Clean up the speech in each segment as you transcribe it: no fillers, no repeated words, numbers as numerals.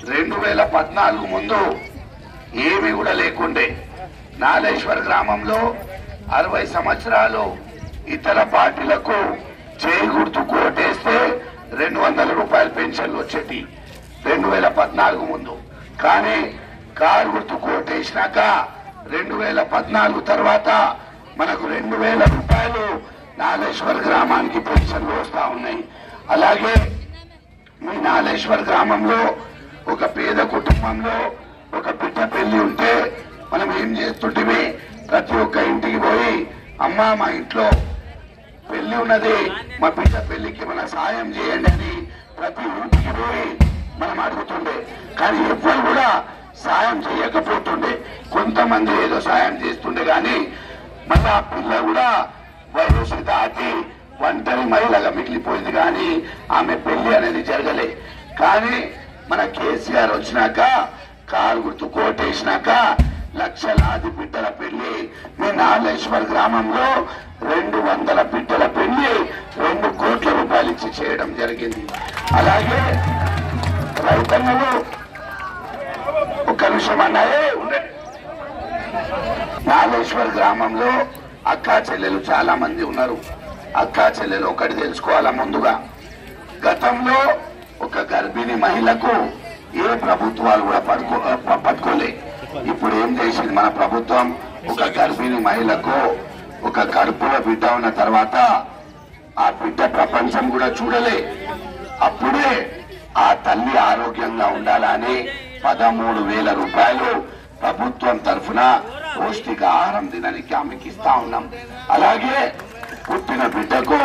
2014 ముందు ఏమీ కూడా లేకుండే నాలేశ్వర్ గ్రామంలో 60 సంవత్సరాలు ఇతర పార్టీలకు చేయి గుర్తుకు ఓటేస్తే 200 రూపాయల పెన్షన్లు వచ్చేటి 2014 ముందు. కానీ కారు గుర్తుకు ఓటేసినాక 2014 తర్వాత మనకు 2000 రూపాయలు నాలేశ్వర్ గ్రామానికి పెన్షన్లు వస్తా ఉన్నాయి. అలాగే మీ నాలేశ్వర్ గ్రామంలో ఒక పేద కుటుంబంలో ఒక బిడ్డ పెళ్లి ఉంటే మనం ఏం చేస్తుంటే ప్రతి ఒక్క ఇంటికి పోయి అమ్మా మా ఇంట్లో పెళ్లి ఉన్నది, మా బిడ్డ పెళ్లికి మన సాయం చేయండి అని ప్రతి ఇంటికి పోయి మనం అడుగుతుండే. కానీ ఎవ్వరు కూడా సాయం చేయకపోతుండే. కొంతమంది ఏదో సాయం చేస్తుండే కానీ మళ్ళీ ఆ పిల్ల కూడా వయసు దాటి ఒంటరి మహిళగా మిగిలిపోయింది. కానీ ఆమె పెళ్లి అనేది జరగలే. కానీ మన కేసీఆర్ వచ్చినాక కారు గుర్తు కోటేసినాక లక్షలాది బిడ్డల పెళ్లి మీ నాలేశ్వర్ గ్రామంలో 200 బిడ్డల పెళ్లి 2 కోట్ల రూపాయలు ఇచ్చి చేయడం జరిగింది. అలాగే రైతన్నలు ఒక్క నిమిషం అన్నాయే నాలేశ్వర్ గ్రామంలో అక్కా చెల్లెలు చాలా మంది ఉన్నారు. అక్కా చెల్లెలు ఒకటి తెలుసుకోవాలా ముందుగా, గతంలో ఒక గర్భిణీ మహిళకు ఏ ప్రభుత్వాలు కూడా పట్టుకోలే. ఇప్పుడు ఏం చేసింది మన ప్రభుత్వం, ఒక గర్భిణీ మహిళకు ఒక కడుపులో బిడ్డ ఉన్న తర్వాత ఆ బిడ్డ ప్రపంచం కూడా చూడలే, అప్పుడే ఆ తల్లి ఆరోగ్యంగా ఉండాలని 13,000 రూపాయలు ప్రభుత్వం తరఫున పౌష్టిక ఆహారం తినడానికి ఆమెకి ఇస్తా ఉన్నాం. అలాగే పుట్టిన బిడ్డకు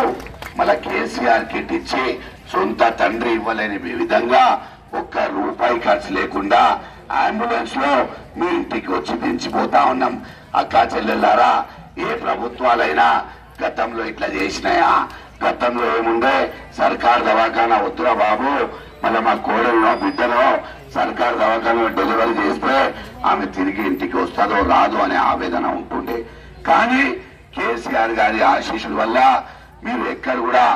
మన కేసీఆర్ కిట్ ఇచ్చి సొంత తండ్రి ఇవ్వలేని విధంగా 1 రూపాయి ఖర్చు లేకుండా అంబులెన్స్ లో మీ ఇంటికి వచ్చి దించిపోతా ఉన్నాం. అక్కా చెల్లెళ్ళారా, ఏ ప్రభుత్వాలైనా గతంలో ఇట్లా చేసినాయా? గతంలో ఏముండే, సర్కార్ దవాఖానా వద్దురా బాబు, మళ్ళీ మా కోడలో బిడ్డలో సర్కార్ దవాఖానా డెలివరీ చేస్తే ఆమె తిరిగి ఇంటికి వస్తుందో రాదు అనే ఆవేదన ఉంటుండే. కానీ కేసీఆర్ గారి ఆశీస్సుల వల్ల మీరు ఎక్కడ కూడా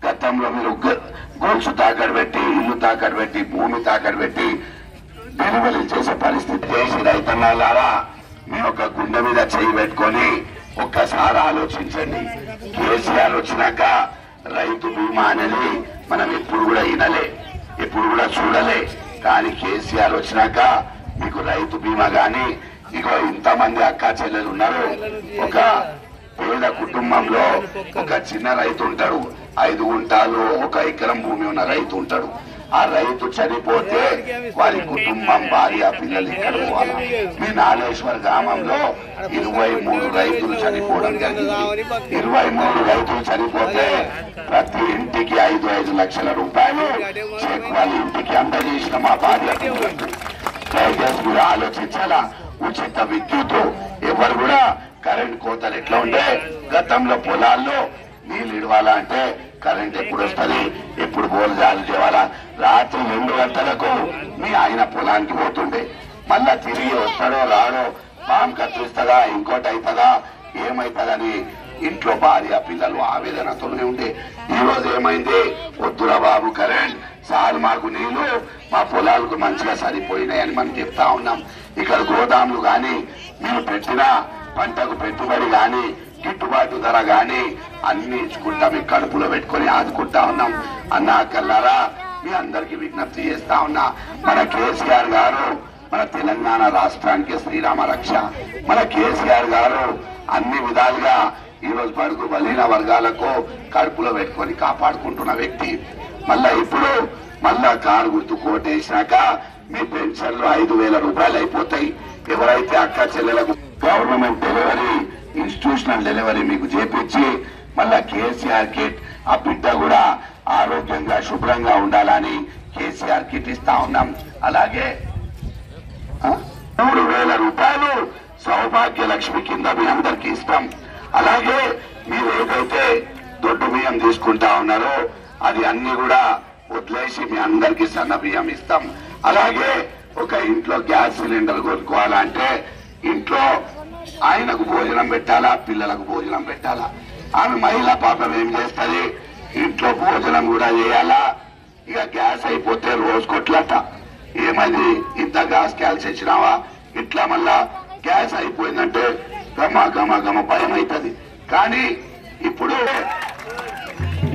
గతంలో మీరు గొలుసు తాకట్టు పెట్టి, ఇల్లు తాకట్టు పెట్టి, భూమి తాకట్టు పెట్టి డెలివరీ చేసే పరిస్థితి చేసి రైతన్నారా, మీ ఒక గుండె మీద చేయి పెట్టుకొని ఒక్కసారి ఆలోచించండి. కేసీఆర్ వచ్చినాక రైతు బీమా అనేది మనం ఎప్పుడు కూడా వినలే, ఎప్పుడు కూడా చూడలే. కానీ కేసీఆర్ వచ్చినాక మీకు రైతు బీమా గాని, ఇగో ఇంతమంది అక్కా చెల్లెలు ఉన్నారు. ఒక పేద కుటుంబంలో ఒక చిన్న రైతు ఉంటాడు, 5 గుంటాలు 1 ఎకరం భూమి ఉన్న రైతు ఉంటాడు. ఆ రైతు చనిపోతే వారి కుటుంబం, భార్య, పిల్లలు ఇక్కడ పోవాలి. మీ నాలేశ్వర్ గ్రామంలో 23 రైతులు చనిపోవడం జరిగింది. 23 రైతులు చనిపోతే ప్రతి ఇంటికి 5 లక్షల రూపాయలు చెక్ వాళ్ళ ఇంటికి అందజేసిన మా భార్య పిల్లలకు. దయచేసి కూడా ఆలోచించాలా. ఉచిత విద్యుత్, ఎవరు కూడా కరెంట్ కోతలు ఎట్లా ఉండే, గతంలో పొలాల్లో నీళ్ళు ఇవ్వాలా అంటే కరెంట్ ఎప్పుడు వస్తుంది, ఎప్పుడు బోలు జాలు చేయాలా, రాత్రి 2 గంటలకు మీ ఆయన పొలానికి పోతుండే, మళ్ళా తిరిగి వస్తాడో రాడో, పాము కత్తిరిస్తుందా, ఇంకోటి అవుతుందా, ఏమైతుందని ఇంట్లో భార్య పిల్లలు ఆవేదనతోనే ఉండే. ఈ రోజు ఏమైంది, వద్దురా బాబు కరెంట్, సార్ మాకు నీళ్లు మా పొలాలకు మంచిగా సరిపోయినాయని మనం చెప్తా ఉన్నాం. ఇక్కడ గోదాములు గాని, మీరు పెట్టిన పంటకు పెట్టుబడి గాని, గిట్టుబాటు ధర గాని అన్ని ఇచ్చుకుంటా మీ కడుపులో పెట్టుకొని ఆదుకుంటా ఉన్నాం. అన్నా కల్లారా, మీ అందరికి విజ్ఞప్తి చేస్తా ఉన్నా, మన కేసీఆర్ గారు మన తెలంగాణ రాష్ట్రానికి శ్రీరామ రక్ష. మన కేసీఆర్ గారు అన్ని విధాలుగా ఈ రోజు బడుగు బలహీన వర్గాలకు కడుపులో పెట్టుకొని కాపాడుకుంటున్న వ్యక్తి. మళ్ళా ఇప్పుడు మళ్ళా కారు గుర్తు కోటేసినాక మీ పెన్షన్లు 5,000 రూపాయలు అయిపోతాయి. ఎవరైతే అక్క చెల్లెలకు గవర్నమెంట్ డెలివరీ, ఇన్స్టిట్యూషనల్ డెలివరీ మీకు చేపించి మళ్ళా కేసీఆర్ కిట్, ఆ బిడ్డ కూడా ఆరోగ్యంగా శుభ్రంగా ఉండాలని కేసీఆర్ కిట్ ఇస్తా ఉన్నాం. అలాగే 3,000 రూపాయలు సౌభాగ్య లక్ష్మి కింద మీ అందరికి ఇస్తాం. అలాగే మీరు ఏదైతే దొడ్డు బియ్యం తీసుకుంటా ఉన్నారో అది అన్ని కూడా వదిలేసి మీ అందరికి సన్న బియ్యం ఇస్తాం. అలాగే ఒక ఇంట్లో గ్యాస్ సిలిండర్ కొనుక్కోవాలంటే ఇంట్లో ఆయనకు భోజనం పెట్టాలా, పిల్లలకు భోజనం పెట్టాలా. ఆమె మహిళ పాపం ఏం చేస్తుంది, ఇంట్లో భోజనం కూడా చేయాలా. ఇక గ్యాస్ అయిపోతే రోజు కొట్లట, ఏమైంది ఇంత గ్యాస్ క్యాల్సి ఇచ్చినావా, ఇట్లా మళ్ళా గ్యాస్ అయిపోయిందంటే గమ గమ గమ భయం అవుతుంది. కానీ ఇప్పుడు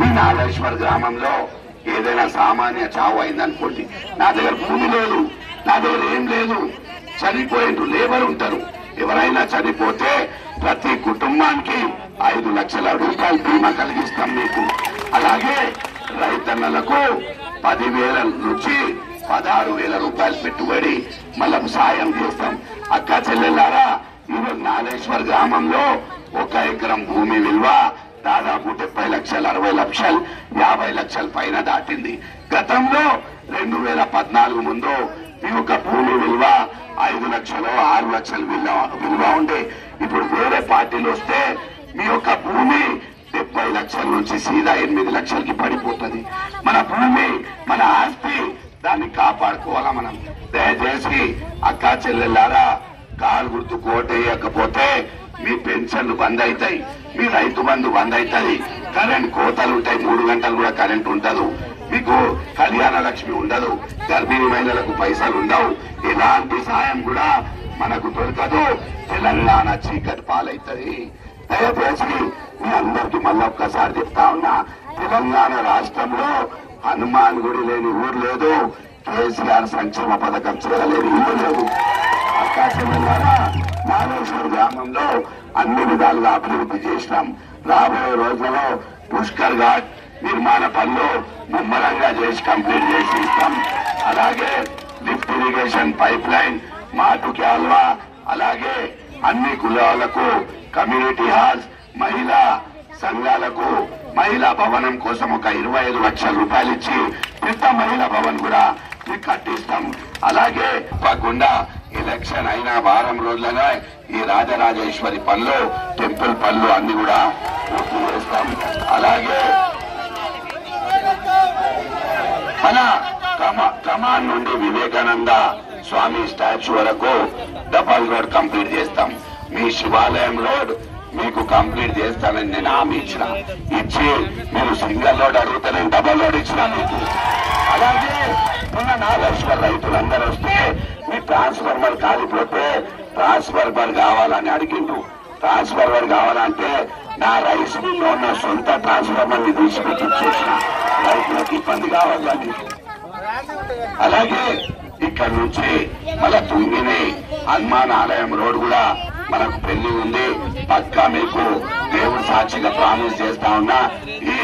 ఈ నాగేశ్వర్ గ్రామంలో ఏదైనా సామాన్య చావు అయిందనుకోండి, నా దగ్గర భూమి లేదు, నా దగ్గర ఏం లేదు, చనిపోయిండు లేబర్ ఉంటారు, ఎవరైనా చనిపోతే ప్రతి కుటుంబానికి 5 లక్షల రూపాయలు బీమా కలిగిస్తాం మీకు. అలాగే రైతన్నలకు 10,000 నుంచి 16,000 రూపాయలు పెట్టుబడి మళ్ళా సాయం చేస్తాం. అక్క చెల్లెల్లారా, ఈరోజు నాగేశ్వర్ గ్రామంలో 1 ఎకరం భూమి విలువ దాదాపు 70 లక్షలు, 60 లక్షలు, 50 లక్షల పైన దాటింది. గతంలో 2014 ముందు మీ యొక్క భూమి విలువ 5 లక్షలు, 6 లక్షలు విలువ ఉండే. ఇప్పుడు వేరే పార్టీలు వస్తే మీ యొక్క భూమి 70 లక్షల నుంచి సీదా 8 లక్షలకి పడిపోతుంది. మన భూమి మన ఆస్తి, దాన్ని కాపాడుకోవాలా మనం. దయచేసి అక్కా చెల్లెల్లారా, కాలు గుర్తు కోటేయకపోతే మీ పెన్షన్లు బంద్ అవుతాయి, మీ రైతు బంధు బంద్ అవుతుంది, కరెంట్ కోతలు ఉంటాయి, 3 గంటలు కూడా కరెంట్ ఉండదు, మీకు కళ్యాణ లక్ష్మి ఉండదు, గర్భిణీ మహిళలకు పైసలు ఉండవు, ఎలాంటి సాయం కూడా మనకు దొరకదు. తెలంగాణ చీకటి పాలవుతుంది. దయచేసి మీ అందరికీ మళ్ళీ ఒక్కసారి చెప్తా ఉన్నా, తెలంగాణ రాష్ట్రంలో హనుమాన్ గుడి లేని ఊరు లేదు, కేసీఆర్ సంక్షేమ పథకం చేయలేని ఇల్లు లేదు. అక్కా చెల్లెల్లారా, నాగేశ్వర్ గ్రామంలో అన్ని విధాలుగా అభివృద్ధి చేసినాం. రాబోయే రోజులలో పుష్కర్ ఘాట్ నిర్మాణ పనులు ముమ్మరంగా చేసి కంప్లీట్ చేసి ఇస్తాం. అలాగే లిఫ్ట్ ఇరిగేషన్ పైప్ లైన్, మాటు క్యాల్వా, అలాగే అన్ని కులాలకు కమ్యూనిటీ హాల్స్, మహిళా సంఘాలకు మహిళా భవనం కోసం ఒక 25 లక్షల రూపాయలు ఇచ్చి పెద్ద మహిళా భవన్ కూడా మీకు కట్టిస్తాం. అలాగే తప్పకుండా ఎలక్షన్ అయిన వారం రోజులనే ఈ రాజరాజేశ్వరి పనులు, టెంపుల్ పనులు అన్ని కూడా పూర్తి చేస్తాం. అలాగే మన కమాన్ నుండి వివేకానంద స్వామి స్టాచ్యూ వరకు డబల్ రోడ్ కంప్లీట్ చేస్తాం. మీ శివాలయం రోడ్ మీకు కంప్లీట్ చేస్తానని నేను హామీ ఇచ్చి మీరు సింగిల్ రోడ్ అడిగితే నేను డబల్ రోడ్ ఇచ్చినా మీకు. అలాగే మొన్న నాగేశ్వర్ రైతులందరూ వస్తే మీ ట్రాన్స్ఫార్మర్ కాలిపోతే ట్రాన్స్ఫార్మర్ కావాలని అడిగిండు. ట్రాన్స్ఫార్మర్ కావాలంటే నా రైస్ మిల్లో ఉన్న సొంత ట్రాన్స్ఫార్మర్ ని తీసిపెట్టి చూసిన రైతులకు ఇబ్బంది కావాలని. అలాగే ఇక్కడ నుంచి మళ్ళా తుంగిని హనుమాన్ ఆలయం రోడ్ కూడా మనకు పెళ్లి ఉంది. పక్కా మీకు దేవుడు సాక్షిగా ప్రామిస్ చేస్తా ఉన్నా, ఈ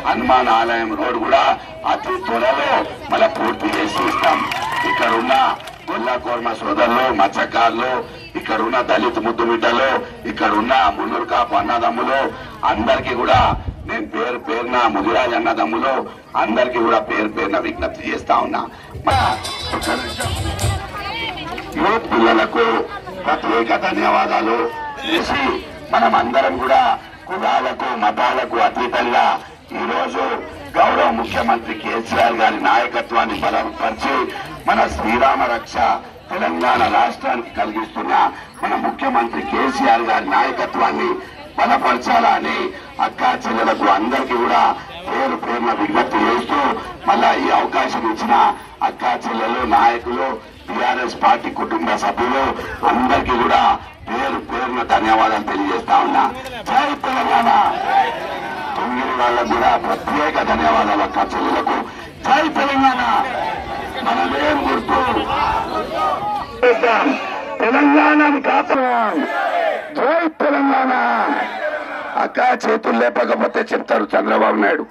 హనుమాన్ ఆలయం రోడ్ కూడా అతి త్వరలో మళ్ళా పూర్తి చేసి ఇస్తాం. ఇక్కడ ఉన్న గొల్లా కోర్మ సోదరులు, మత్స్యకారులు, ఇక్కడ ఉన్న దళిత ముద్దు బిడ్డలు, ఇక్కడ ఉన్న మున్నూరు కాపు అన్నదమ్ములు అందరికీ కూడా నేను పేరు పేరున, ముదిరాజ్ అన్నదమ్ములు అందరికీ కూడా పేరు పేరున విజ్ఞప్తి చేస్తా ఉన్నా. యూత్ పిల్లలకు ప్రత్యేక ధన్యవాదాలు చేసి మనం అందరం కూడా కులాలకు మతాలకు అతీతంగా ఈ రోజు గౌరవ ముఖ్యమంత్రి కేసీఆర్ గారి నాయకత్వాన్ని బలపరిచి మన శ్రీరామ రక్ష తెలంగాణ రాష్ట్రానికి కలిగిస్తున్న మన ముఖ్యమంత్రి కేసీఆర్ గారి నాయకత్వాన్ని బలపరచాలని అక్కా చెల్లెలకు అందరికీ కూడా పేరు పేరున విజ్ఞప్తి చేస్తూ మళ్ళా ఈ అవకాశం ఇచ్చిన అక్కా చెల్లెలు, నాయకులు, టీఆర్ఎస్ పార్టీ కుటుంబ సభ్యులు అందరికీ కూడా పేరు పేరున ధన్యవాదాలు తెలియజేస్తా ఉన్నా. జై తెలంగాణ. తొమ్మిది వాళ్ళకు కూడా ప్రత్యేక ధన్యవాదాలు అక్కా చెల్లెలకు. జై తెలంగాణ. మనమేం గుర్తు తెలంగాణను కాపాడాం. జై తెలంగాణ. అక్క చేతులు లేపకపోతే చెప్తారు చంద్రబాబు నాయుడు.